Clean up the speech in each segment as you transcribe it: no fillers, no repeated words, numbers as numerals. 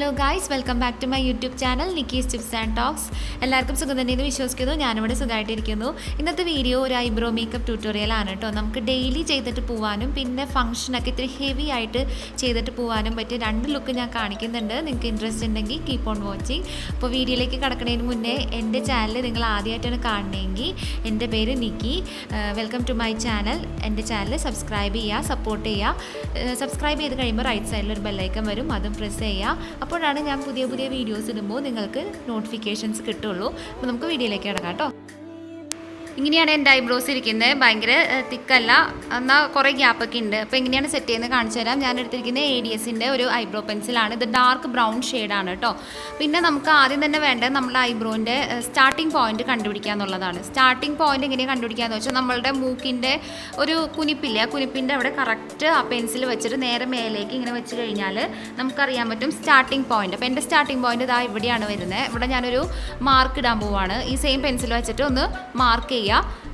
Hello guys, welcome back to my YouTube channel Nikki's tips and talks. എല്ലാവർക്കും സുഖം തന്നെയെന്ന് വിശ്വസിക്കുന്നു. ഞാനിവിടെ സുഖമായിട്ടിരിക്കുന്നു. ഇന്നത്തെ വീഡിയോ ഒരു ഐബ്രോ മേക്കപ്പ് ട്യൂട്ടോറിയലാണ് കേട്ടോ. നമുക്ക് ഡെയിലി ചെയ്തിട്ട് പോകാനും പിന്നെ ഫംഗ്ഷനൊക്കെ ഇത്തിരി ഹെവി ആയിട്ട് ചെയ്തിട്ട് പോകാനും പറ്റിയ രണ്ട് ലുക്ക് ഞാൻ കാണിക്കുന്നുണ്ട്. നിങ്ങൾക്ക് ഇൻട്രസ്റ്റ് ഉണ്ടെങ്കിൽ കീപ്പ് ഓൺ വാച്ചിങ്. അപ്പോൾ വീഡിയോയിലേക്ക് കടക്കുന്നതിന് മുന്നേ എൻ്റെ ചാനൽ നിങ്ങൾ ആദ്യമായിട്ടാണ് കാണണമെങ്കിൽ എൻ്റെ പേര് Nikki. Welcome to my channel. എൻ്റെ ചാനൽ സബ്സ്ക്രൈബ് ചെയ്യുക, സപ്പോർട്ട് ചെയ്യുക. സബ്സ്ക്രൈബ് ചെയ്ത് കഴിയുമ്പോൾ റൈറ്റ് സൈഡിൽ ഒരു ബെല്ലൈക്കൺ വരും, അതും പ്രസ് ചെയ്യുക. അപ്പോഴാണ് ഞാൻ പുതിയ വീഡിയോസ് ഇടുമ്പോൾ നിങ്ങൾക്ക് നോട്ടിഫിക്കേഷൻസ് കിട്ടുള്ളൂ. അപ്പോൾ നമുക്ക് വീഡിയോയിലേക്ക് കിടക്കാം കേട്ടോ. ഇങ്ങനെയാണ് എൻ്റെ ഐബ്രോസ് ഇരിക്കുന്നത്. ഭയങ്കര തിക്കല്ല, എന്നാൽ കുറേ ഗ്യാപ്പൊക്കെ ഉണ്ട്. അപ്പോൾ എങ്ങനെയാണ് സെറ്റ് ചെയ്യുന്നത് കാണിച്ചു തരാം. ഞാൻ എടുത്തിരിക്കുന്നത് ADSൻ്റെ ഒരു ഐബ്രോ പെൻസിലാണ്. ഇത് ഡാർക്ക് ബ്രൗൺ ഷെയ്ഡാണ് കേട്ടോ. പിന്നെ നമുക്ക് ആദ്യം തന്നെ വേണ്ടത് നമ്മുടെ ഐബ്രോൻ്റെ സ്റ്റാർട്ടിംഗ് പോയിന്റ് കണ്ടുപിടിക്കുക എന്നുള്ളതാണ്. സ്റ്റാർട്ടിംഗ് പോയിന്റ് എങ്ങനെയാണ് കണ്ടുപിടിക്കാന്ന് വെച്ചാൽ നമ്മളുടെ മൂക്കിൻ്റെ ഒരു കുനിപ്പില്ലേ, ആ കുനിപ്പിൻ്റെ അവിടെ കറക്റ്റ് ആ പെൻസിൽ വെച്ചിട്ട് നേരെ മേലേക്ക് ഇങ്ങനെ വെച്ച് കഴിഞ്ഞാൽ നമുക്കറിയാൻ പറ്റും സ്റ്റാർട്ടിംഗ് പോയിന്റ്. അപ്പോൾ എൻ്റെ സ്റ്റാർട്ടിംഗ് പോയിന്റ് ഇതാ ഇവിടെയാണ് വരുന്നത്. ഇവിടെ ഞാനൊരു മാർക്ക് ഇടാൻ പോവുകയാണ്. ഈ സെയിം പെൻസിൽ വെച്ചിട്ട് ഒന്ന് മാർക്ക് ചെയ്യുക.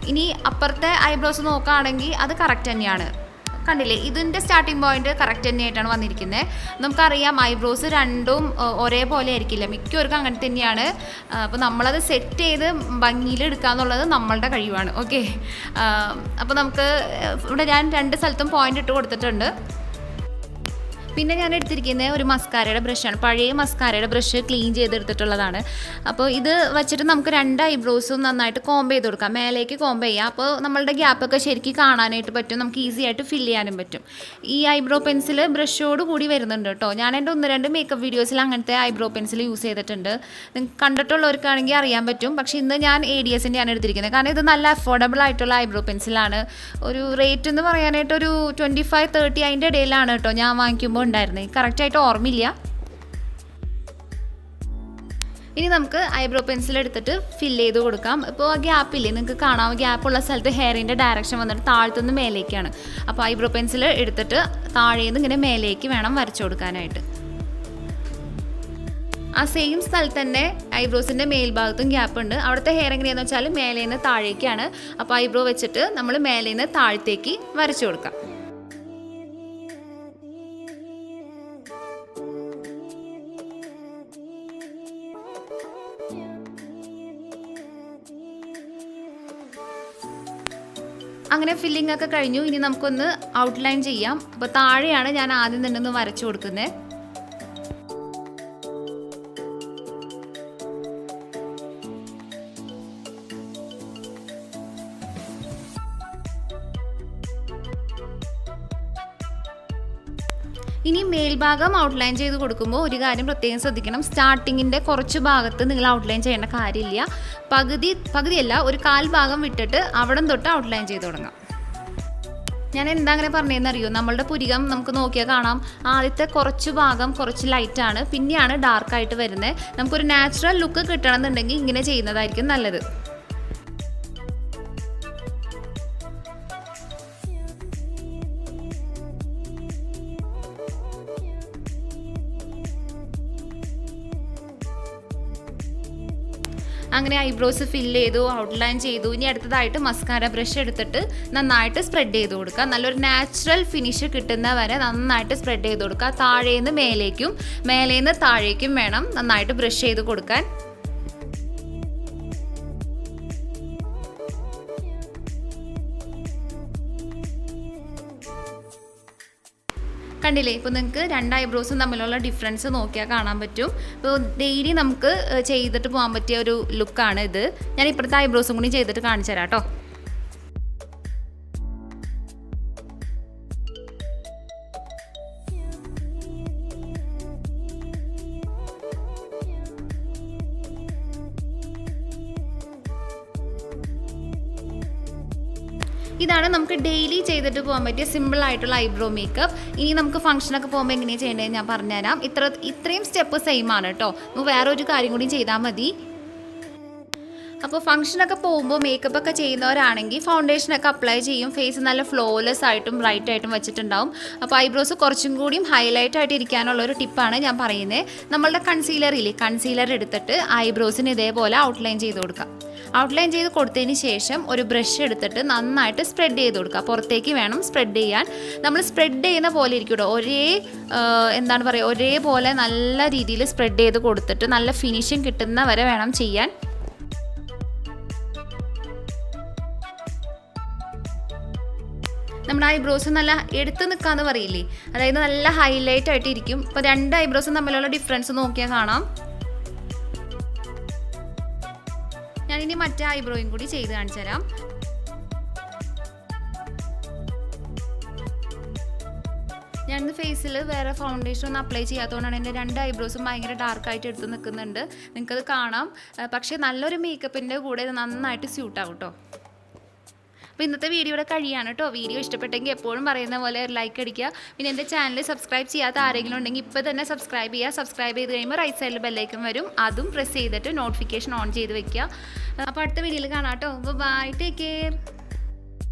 ഇനി അപ്പുറത്തെ ഐബ്രോസ് നോക്കുകയാണെങ്കിൽ അത് കറക്റ്റ് തന്നെയാണ്. കണ്ടില്ലേ, ഇതിൻ്റെ സ്റ്റാർട്ടിംഗ് പോയിന്റ് കറക്റ്റ് തന്നെയായിട്ടാണ് വന്നിരിക്കുന്നത്. നമുക്കറിയാം ഐബ്രോസ് രണ്ടും ഒരേപോലെ ആയിരിക്കില്ല, മിക്കവർക്കും അങ്ങനെ തന്നെയാണ്. അപ്പോൾ നമ്മളത് സെറ്റ് ചെയ്ത് ഭംഗിയിൽ എടുക്കുക എന്നുള്ളത് നമ്മളുടെ കഴിവാണ്. ഓക്കെ, അപ്പോൾ നമുക്ക് ഇവിടെ ഞാൻ രണ്ട് സ്ഥലത്തും പോയിന്റ് ഇട്ട് കൊടുത്തിട്ടുണ്ട്. പിന്നെ ഞാൻ എടുത്തിരിക്കുന്നത് ഒരു മസ്കാരയുടെ ബ്രഷാണ്. പഴയ മസ്കാരയുടെ ബ്രഷ് ക്ലീൻ ചെയ്തെടുത്തിട്ടുള്ളതാണ്. അപ്പോൾ ഇത് വെച്ചിട്ട് നമുക്ക് രണ്ട് ഐബ്രോസും നന്നായിട്ട് കോംബ് ചെയ്ത് കൊടുക്കാം, മേലേക്ക് കോംബ് ചെയ്യാം. അപ്പോൾ നമ്മളുടെ ഗ്യാപ്പൊക്കെ ശരിക്കും കാണാനായിട്ട് പറ്റും, നമുക്ക് ഈസി ആയിട്ട് ഫില്ല് ചെയ്യാനും പറ്റും. ഈ ഐബ്രോ പെൻസിൽ ബ്രഷോട് കൂടി വരുന്നുണ്ട് കേട്ടോ. ഞാൻ എൻ്റെ 1-2 മേക്കപ്പ് വീഡിയോസിൽ അങ്ങനത്തെ ഐബ്രോ പെൻസിൽ യൂസ് ചെയ്തിട്ടുണ്ട്. നിങ്ങൾക്ക് കണ്ടിട്ടുള്ളവർക്കാണെങ്കിൽ അറിയാൻ പറ്റും. പക്ഷേ ഇന്ന് ഞാൻ ADSൻ്റെ ആണ് എടുത്തിരിക്കുന്നത്, കാരണം ഇത് നല്ല അഫോർഡബിൾ ആയിട്ടുള്ള ഐബ്രോ പെൻസിലാണ്. ഒരു റേറ്റ് എന്ന് പറയാനായിട്ട് ഒരു 25-30 അതിൻ്റെ ഇടയിലാണ് കേട്ടോ ഞാൻ വാങ്ങിക്കുമ്പോൾ ഉണ്ടായിരുന്നത്. കറക്റ്റായിട്ട് ഓർമ്മയില്ല. ഇനി നമുക്ക് ഐബ്രോ പെൻസിൽ എടുത്തിട്ട് ഫില്ല് ചെയ്ത് കൊടുക്കാം. ഇപ്പോൾ ആ ഗ്യാപ്പില്ലേ, നിങ്ങൾക്ക് കാണാം, ഗ്യാപ്പുള്ള സ്ഥലത്ത് ഹെയറിൻ്റെ ഡയറക്ഷൻ വന്നിട്ട് താഴത്തുനിന്ന് മേലേക്കാണ്. അപ്പോൾ ഐബ്രോ പെൻസിൽ എടുത്തിട്ട് താഴേന്ന് ഇങ്ങനെ മേലേക്ക് വേണം വരച്ചു കൊടുക്കാനായിട്ട്. ആ സെയിം സ്ഥലത്ത് തന്നെ ഐബ്രോസിൻ്റെ മേൽഭാഗത്തും ഗ്യാപ്പ് ഉണ്ട്. അവിടുത്തെ ഹെയർ എങ്ങനെയാണെന്ന് വെച്ചാൽ മേലേന്ന് താഴേക്കാണ്. അപ്പോൾ ഐബ്രോ വെച്ചിട്ട് നമ്മൾ മേലേന്ന് താഴത്തേക്ക് വരച്ചു കൊടുക്കാം. അങ്ങനെ ഫില്ലിംഗ് ഒക്കെ കഴിഞ്ഞു. ഇനി നമുക്കൊന്ന് ഔട്ട്ലൈൻ ചെയ്യാം. അപ്പോൾ താഴെയാണ് ഞാൻ ആദ്യം തന്നെ ഒന്ന് വരച്ചു കൊടുക്കുന്നത്. ഇനി മേൽഭാഗം ഔട്ട്ലൈൻ ചെയ്ത് കൊടുക്കുമ്പോൾ ഒരു കാര്യം പ്രത്യേകം ശ്രദ്ധിക്കണം. സ്റ്റാർട്ടിങ്ങിൻ്റെ കുറച്ച് ഭാഗത്ത് നിങ്ങൾ ഔട്ട്ലൈൻ ചെയ്യേണ്ട കാര്യമില്ല. പകുതിയല്ല, ഒരു 1/4 ഭാഗം വിട്ടിട്ട് അവിടം തൊട്ട് ഔട്ട്ലൈൻ ചെയ്ത് തുടങ്ങാം. ഞാൻ എന്താ അങ്ങനെ പറഞ്ഞതെന്ന് അറിയോ, നമ്മളുടെ പുരികം നമുക്ക് നോക്കിയാൽ കാണാം, ആദ്യത്തെ കുറച്ച് ഭാഗം കുറച്ച് ലൈറ്റാണ്, പിന്നെയാണ് ഡാർക്കായിട്ട് വരുന്നത്. നമുക്കൊരു നാച്ചുറൽ ലുക്ക് കിട്ടണമെന്നുണ്ടെങ്കിൽ ഇങ്ങനെ ചെയ്യുന്നതായിരിക്കും നല്ലത്. അങ്ങനെ ഐബ്രോസ് ഫില്ല് ചെയ്തു, ഔട്ട്ലൈൻ ചെയ്തു. ഇനി അടുത്തതായിട്ട് മസ്കാര ബ്രഷ് എടുത്തിട്ട് നന്നായിട്ട് സ്പ്രെഡ് ചെയ്ത് കൊടുക്കുക. നല്ലൊരു നാച്ചുറൽ ഫിനിഷ് കിട്ടുന്ന വരെ നന്നായിട്ട് സ്പ്രെഡ് ചെയ്ത് കൊടുക്കുക. താഴേന്ന് മേലേക്കും മേലേന്ന് താഴേക്കും വേണം നന്നായിട്ട് ബ്രഷ് ചെയ്ത് കൊടുക്കാൻ. കണ്ടില്ലേ, ഇപ്പോൾ നിങ്ങൾക്ക് രണ്ട് ഐബ്രോസും തമ്മിലുള്ള ഡിഫറൻസ് നോക്കിയാൽ കാണാൻ പറ്റും. ഇപ്പോൾ ഡെയിലി നമുക്ക് ചെയ്തിട്ട് പോകാൻ പറ്റിയ ഒരു ലുക്കാണ് ഇത്. ഞാൻ ഇപ്പോഴത്തെ ഐബ്രോസും കൂടി ചെയ്തിട്ട് കാണിച്ചു തരാം കേട്ടോ. ഇതാണ് നമുക്ക് ഡെയിലി ചെയ്തിട്ട് പോകാൻ പറ്റിയ സിമ്പിൾ ആയിട്ടുള്ള ഐബ്രോ മേക്കപ്പ്. ഇനി നമുക്ക് ഫംഗ്ഷനൊക്കെ പോകുമ്പോൾ എങ്ങനെയാണ് ചെയ്യേണ്ടതെന്ന് ഞാൻ പറഞ്ഞുതരാം. ഇത്രയും സ്റ്റെപ്പ് സെയിം ആണ് കേട്ടോ. നമുക്ക് വേറെ ഒരു കാര്യം കൂടി ചെയ്താൽ മതി. അപ്പോൾ ഫംഗ്ഷനൊക്കെ പോകുമ്പോൾ മേക്കപ്പ് ഒക്കെ ചെയ്യുന്നവരാണെങ്കിൽ ഫൗണ്ടേഷനൊക്കെ അപ്ലൈ ചെയ്യും. ഫേസ് നല്ല ഫ്ലോലെസ് ആയിട്ടും ബ്രൈറ്റ് ആയിട്ടും വെച്ചിട്ടുണ്ടാവും. അപ്പോൾ ഐബ്രോസ് കുറച്ചും കൂടിയും ഹൈലൈറ്റ് ആയിട്ട് ഇരിക്കാനുള്ള ഒരു ടിപ്പാണ് ഞാൻ പറയുന്നത്. നമ്മളുടെ കൺസീലർ എടുത്തിട്ട് ഐബ്രോസിന് ഇതേപോലെ ഔട്ട്ലൈൻ ചെയ്ത് കൊടുക്കാം. ഔട്ട്ലൈൻ ചെയ്ത് കൊടുത്തതിന് ശേഷം ഒരു ബ്രഷ് എടുത്തിട്ട് നന്നായിട്ട് സ്പ്രെഡ് ചെയ്ത് കൊടുക്കുക. പുറത്തേക്ക് വേണം സ്പ്രെഡ് ചെയ്യാൻ. നമ്മൾ സ്പ്രെഡ് ചെയ്യുന്ന പോലെ ഇരിക്കും കേട്ടോ. ഒരേപോലെ നല്ല രീതിയിൽ സ്പ്രെഡ് ചെയ്ത് കൊടുത്തിട്ട് നല്ല ഫിനിഷിങ് കിട്ടുന്ന വരെ വേണം ചെയ്യാൻ. നമ്മുടെ ഐബ്രോസ് നല്ല എടുത്ത് നിൽക്കാന്ന് പറയില്ലേ, അതായത് നല്ല ഹൈലൈറ്റ് ആയിട്ട് ഇരിക്കും. ഇപ്പോൾ 2 ഐബ്രോസും തമ്മിലുള്ള ഡിഫറൻസ് നോക്കിയാൽ കാണാം. ഞാനിനി മറ്റേ ഐബ്രോയും കൂടി ചെയ്ത് കാണിച്ചു തരാം. ഞാനിന്ന് ഫേസിൽ വേറെ ഫൗണ്ടേഷൻ ഒന്നും അപ്ലൈ ചെയ്യാത്തതുകൊണ്ടാണ് എൻ്റെ 2 ഐബ്രോസും ഭയങ്കര ഡാർക്കായിട്ട് എടുത്ത് നിൽക്കുന്നുണ്ട്. നിങ്ങൾക്കത് കാണാം. പക്ഷേ നല്ലൊരു മേക്കപ്പിൻ്റെ കൂടെ ഇത് നന്നായിട്ട് സ്യൂട്ടാവും കേട്ടോ. അപ്പോൾ ഇന്നത്തെ വീഡിയോ ഇവിടെ കഴിയാണ് കേട്ടോ. വീഡിയോ ഇഷ്ടപ്പെട്ടെങ്കിൽ എപ്പോഴും പറയുന്ന പോലെ ലൈക്ക് അടിക്കുക. പിന്നെ എൻ്റെ ചാനൽ സബ്സ്ക്രൈബ് ചെയ്യാത്ത ആരെങ്കിലും ഉണ്ടെങ്കിൽ ഇപ്പോൾ തന്നെ സബ്സ്ക്രൈബ് ചെയ്യുക. സബ്സ്ക്രൈബ് ചെയ്ത് കഴിയുമ്പോൾ റൈറ്റ് സൈഡിൽ ബെല്ലൈക്കൺ വരും, അതും പ്രസ് ചെയ്തിട്ട് നോട്ടിഫിക്കേഷൻ ഓൺ ചെയ്ത് വെക്കുക. അപ്പോൾ അടുത്ത വീഡിയോയിൽ കാണാം കേട്ടോ. Bye, take care.